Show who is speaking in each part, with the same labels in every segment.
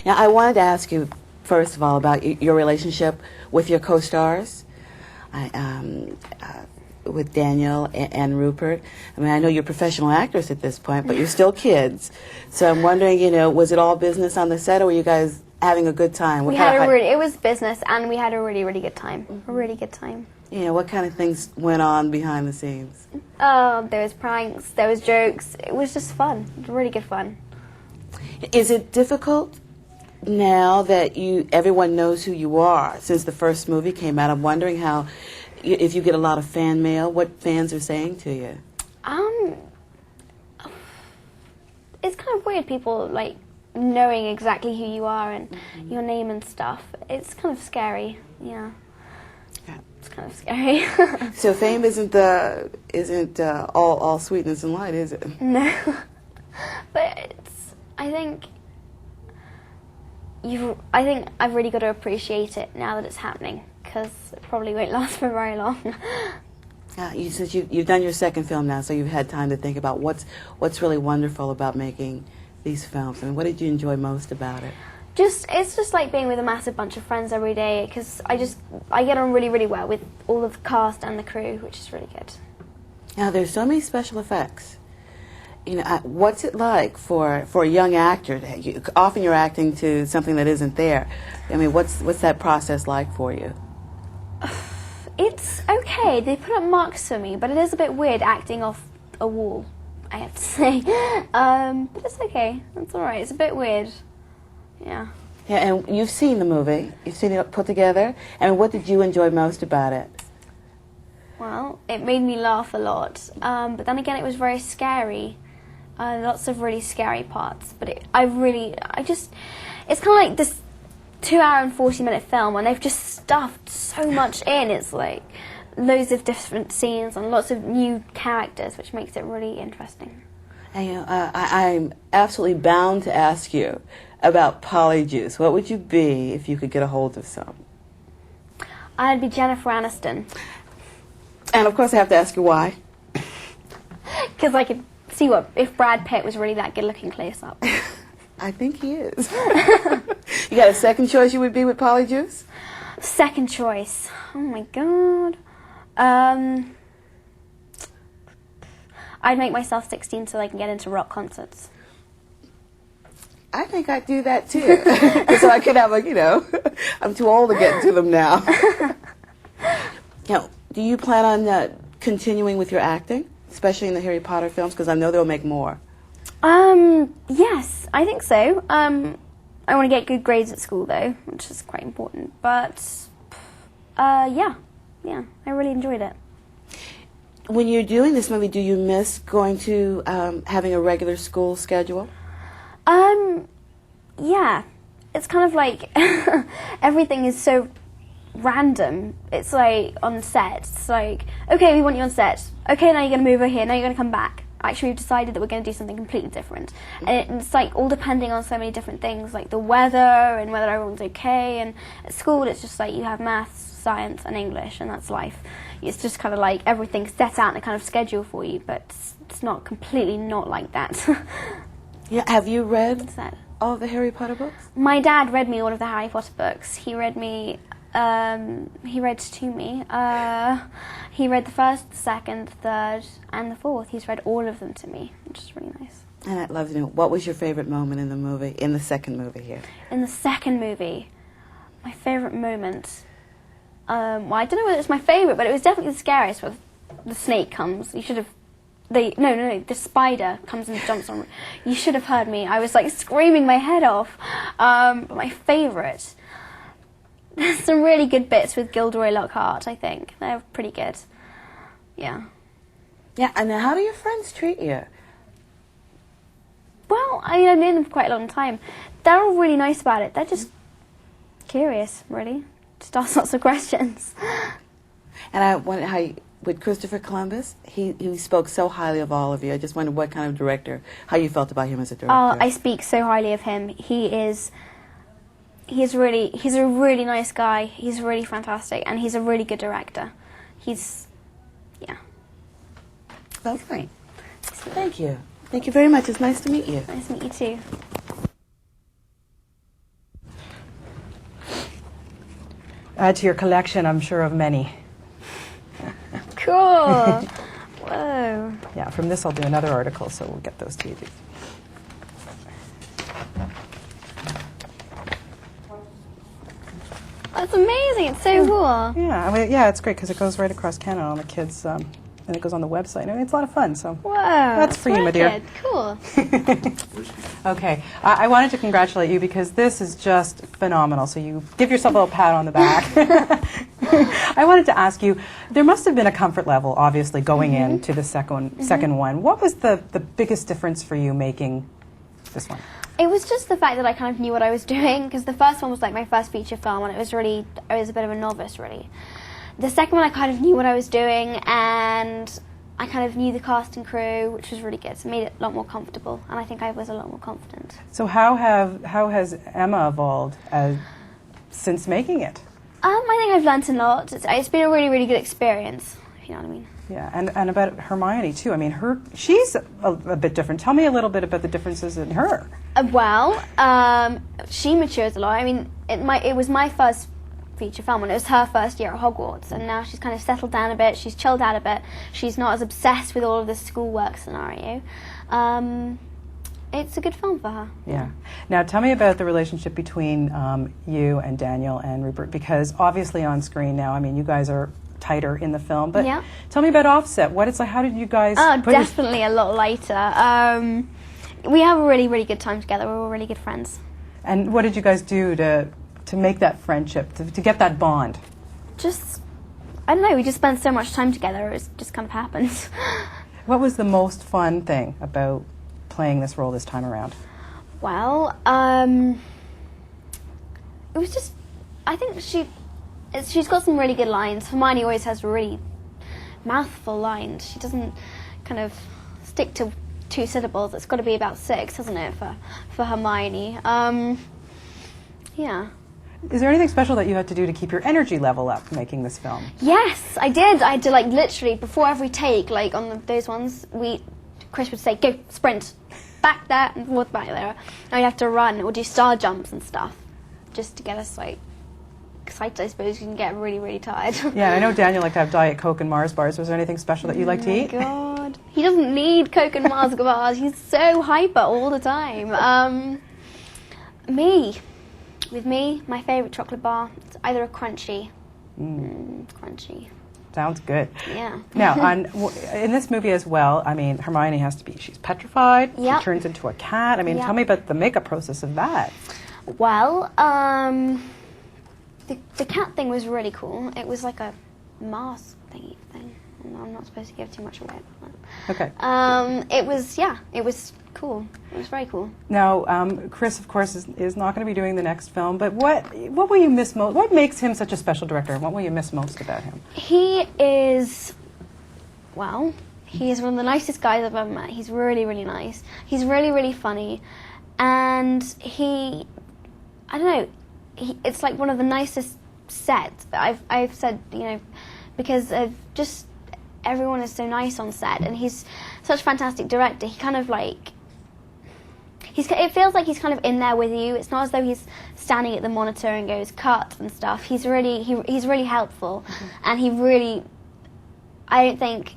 Speaker 1: Now, I wanted to ask you, first of all, about your relationship with your co-stars, with Daniel and Rupert. I mean, I know you're professional actors at this point, but you're still kids. So I'm wondering, was it all business on the set, or were you guys having a good time?
Speaker 2: It was business, and we had a really, really good time. A really good time.
Speaker 1: What kind of things went on behind the scenes?
Speaker 2: There was pranks, there was jokes. It was just fun. Really good fun.
Speaker 1: Is it difficult now that everyone knows who you are since the first movie came out? I'm wondering if you get a lot of fan mail, what fans are saying to you.
Speaker 2: It's kind of weird, people like knowing exactly who you are and your name and stuff. It's kind of scary. Yeah. It's kind of scary.
Speaker 1: So fame isn't all sweetness and light, is it?
Speaker 2: No. But I think I've really got to appreciate it now that it's happening, because it probably won't last for very long.
Speaker 1: You said you've done your second film now, so you've had time to think about what's really wonderful about making these films. I mean, what did you enjoy most about it?
Speaker 2: It's just like being with a massive bunch of friends every day, because I get on really, really well with all of the cast and the crew, which is really good.
Speaker 1: Now, there's so many special effects. What's it like for a young actor? Often you're acting to something that isn't there. I mean, what's that process like for you?
Speaker 2: It's okay. They put up marks for me, but it is a bit weird acting off a wall, I have to say. But it's okay. It's all right. It's a bit weird. Yeah.
Speaker 1: Yeah, and you've seen the movie. You've seen it put together. And what did you enjoy most about it?
Speaker 2: Well, it made me laugh a lot. But then again, it was very scary. Lots of really scary parts. But it's kind of like this 2-hour and 40-minute film, and they've just stuffed so much in. It's like loads of different scenes and lots of new characters, which makes it really interesting.
Speaker 1: And, I'm absolutely bound to ask you about Polyjuice. What would you be if you could get a hold of some?
Speaker 2: I'd be Jennifer Aniston.
Speaker 1: And of course I have to ask you why.
Speaker 2: Because I could see if Brad Pitt was really that good looking close up.
Speaker 1: I think he is. You got a second choice you would be with Polyjuice?
Speaker 2: Second choice. Oh my god. I'd make myself 16 so I can get into rock concerts.
Speaker 1: I think I'd do that too. So I could have I'm too old to get into them now. Now, do you plan on continuing with your acting, especially in the Harry Potter films? Because I know they'll make more.
Speaker 2: Yes, I think so. I want to get good grades at school though, which is quite important. But, yeah, I really enjoyed it.
Speaker 1: When you're doing this movie, do you miss going to having a regular school schedule?
Speaker 2: Yeah. It's kind of like everything is so random. It's like on set. It's like, okay, we want you on set. Okay, now you're going to move over here. Now you're going to come back. Actually, we've decided that we're going to do something completely different. And it's like all depending on so many different things, like the weather and whether everyone's okay. And at school, it's just like you have maths, science, and English, and that's life. It's just kind of like everything's set out in a kind of schedule for you, but it's not completely not like that.
Speaker 1: Yeah, have you read all of the Harry Potter books?
Speaker 2: My dad read me all of the Harry Potter books. He read to me. He read the first, the second, the third, and the fourth. He's read all of them to me, which is really nice.
Speaker 1: And I'd love to know, what was your favorite moment in the movie, in the second movie here? In
Speaker 2: the second movie, my favorite moment. Well, I don't know whether it's my favorite, but it was definitely the scariest. Where the snake comes. You should have. No. The spider comes and jumps on. You should have heard me. I was like screaming my head off. But my favorite. There's some really good bits with Gilderoy Lockhart, I think. They're pretty good. Yeah.
Speaker 1: Yeah, and how do your friends treat you?
Speaker 2: Well, I've known them for quite a long time. They're all really nice about it. They're just curious, really. Just ask lots of questions.
Speaker 1: And I wondered with Christopher Columbus, he spoke so highly of all of you. I just wondered what kind of director, how you felt about him as a director.
Speaker 2: Oh, I speak so highly of him. He's a really nice guy. He's really fantastic, and he's a really good director. Yeah.
Speaker 1: That's great. Thank you. Thank you very much. It's nice to meet you.
Speaker 2: Nice to meet you too.
Speaker 3: add to your collection, I'm sure, of many.
Speaker 2: Cool. Whoa.
Speaker 3: Yeah, from this I'll do another article, so we'll get those to you.
Speaker 2: That's amazing. It's so cool.
Speaker 3: Yeah, I mean, yeah, it's great because it goes right across Canada on the kids, and it goes on the website. I mean, it's a lot of fun. So
Speaker 2: Whoa.
Speaker 3: that's for you, my dear.
Speaker 2: wicked. Cool.
Speaker 3: Okay, I wanted to congratulate you because this is just phenomenal. So you give yourself a little pat on the back. I wanted to ask you, there must have been a comfort level, obviously, going into the second one. What was the biggest difference for you making this one?
Speaker 2: It was just the fact that I kind of knew what I was doing, because the first one was like my first feature film, and I was a bit of a novice, really. The second one, I kind of knew what I was doing, and I kind of knew the cast and crew, which was really good. So it made it a lot more comfortable, and I think I was a lot more confident.
Speaker 3: So how has Emma evolved since making it?
Speaker 2: I think I've learnt a lot. It's been a really, really good experience, if you know what I mean.
Speaker 3: Yeah, and about Hermione too. I mean, she's a bit different. Tell me a little bit about the differences in her.
Speaker 2: She matures a lot. I mean, it was my first feature film, and it was her first year at Hogwarts, and now she's kind of settled down a bit. She's chilled out a bit. She's not as obsessed with all of the schoolwork scenario. It's a good film for her.
Speaker 3: Yeah. Now, tell me about the relationship between you and Daniel and Rupert, because obviously on screen now, I mean, you guys are tighter in the film, but
Speaker 2: yeah.
Speaker 3: Tell me about Offset. What it's like? How did you guys?
Speaker 2: Definitely a lot lighter. We have a really, really good time together. We're all really good friends.
Speaker 3: And what did you guys do to make that friendship, to get that bond?
Speaker 2: Just, I don't know. We just spent so much time together. It just kind of happens.
Speaker 3: What was the most fun thing about playing this role this time around?
Speaker 2: Well, it was just, I think she's got some really good lines. Hermione always has really mouthful lines. She doesn't kind of stick to 2 syllables. It's got to be about 6, hasn't it, for Hermione? Yeah.
Speaker 3: Is there anything special that you had to do to keep your energy level up making this film?
Speaker 2: Yes, I did. I had to, like, literally, before every take, like, on those ones, Chris would say, go, sprint, back there and forth back there. And we'd have to run or do star jumps and stuff, just to get us, like, excited, I suppose. You can get really, really tired.
Speaker 3: Yeah, I know Daniel liked to have Diet Coke and Mars bars. Was there anything special that you like to eat?
Speaker 2: Oh, my God. He doesn't need Coke and Mars bars. He's so hyper all the time. With me, my favourite chocolate bar, it's either a crunchy. Crunchy.
Speaker 3: Sounds good.
Speaker 2: Yeah.
Speaker 3: Now, in this movie as well, I mean, Hermione has to be, she's petrified.
Speaker 2: Yep.
Speaker 3: She turns into a cat. I mean,
Speaker 2: Yep.
Speaker 3: Tell me about the makeup process of that.
Speaker 2: Well, the cat thing was really cool. It was like a mask thing. I'm not supposed to give too much away about that.
Speaker 3: Okay.
Speaker 2: It was cool. It was very cool.
Speaker 3: Now, Chris, of course, is not going to be doing the next film, but what will you miss most? What makes him such a special director, and what will you miss most about him?
Speaker 2: He is one of the nicest guys I've ever met. He's really, really nice. He's really, really funny. And I don't know, it's like one of the nicest sets. I've said, you know, because of just everyone is so nice on set, and he's such a fantastic director. He kind of like, it feels like he's kind of in there with you. It's not as though he's standing at the monitor and goes cut and stuff. He's really helpful, and I don't think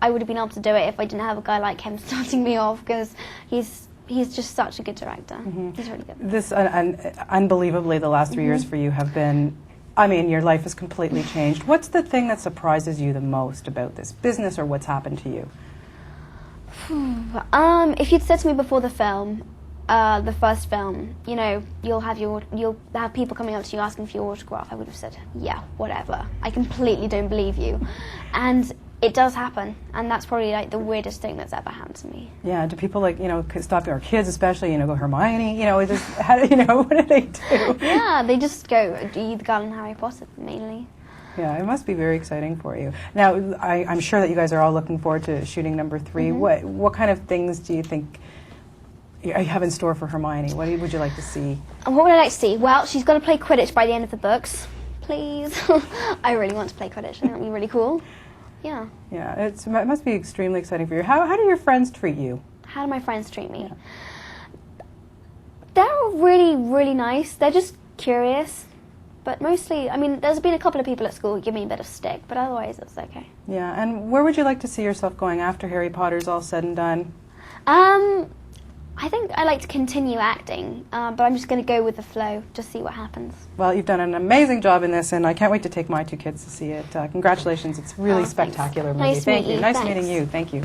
Speaker 2: I would have been able to do it if I didn't have a guy like him starting me off, because he's just such a good director. He's really good.
Speaker 3: This unbelievably, the last 3 years for you have been, I mean, your life has completely changed. What's the thing that surprises you the most about this business or what's happened to you?
Speaker 2: If you'd said to me before the film, the first film, you know, you'll have people coming up to you asking for your autograph, I would have said, yeah, whatever. I completely don't believe you. And it does happen, and that's probably like the weirdest thing that's ever happened to me.
Speaker 3: Yeah, do people like, you know, stop our kids especially, you know, go Hermione, you know, just, how, you know, what do they do?
Speaker 2: Yeah, they just go, are you the girl in Harry Potter, mainly?
Speaker 3: Yeah, it must be very exciting for you. Now, I'm sure that you guys are all looking forward to shooting number 3. What kind of things do you think you have in store for Hermione? What would you like to see?
Speaker 2: And what would I like to see? Well, she's got to play Quidditch by the end of the books. Please. I really want to play Quidditch. I think that would be really cool. Yeah.
Speaker 3: Yeah, it must be extremely exciting for you. How do your friends treat you?
Speaker 2: How do my friends treat me?
Speaker 3: Yeah.
Speaker 2: They're really, really nice. They're just curious. But mostly, I mean, there's been a couple of people at school who give me a bit of stick, but otherwise it's okay.
Speaker 3: Yeah, and where would you like to see yourself going after Harry Potter's all said and done?
Speaker 2: I think I like to continue acting, but I'm just going to go with the flow, just see what happens.
Speaker 3: Well, you've done an amazing job in this, and I can't wait to take my 2 kids to see it. Congratulations. It's really
Speaker 2: Oh, thanks.
Speaker 3: spectacular movie.
Speaker 2: Nice to
Speaker 3: Thank
Speaker 2: meet
Speaker 3: you.
Speaker 2: you.
Speaker 3: Nice
Speaker 2: Thanks.
Speaker 3: meeting you. Thank you.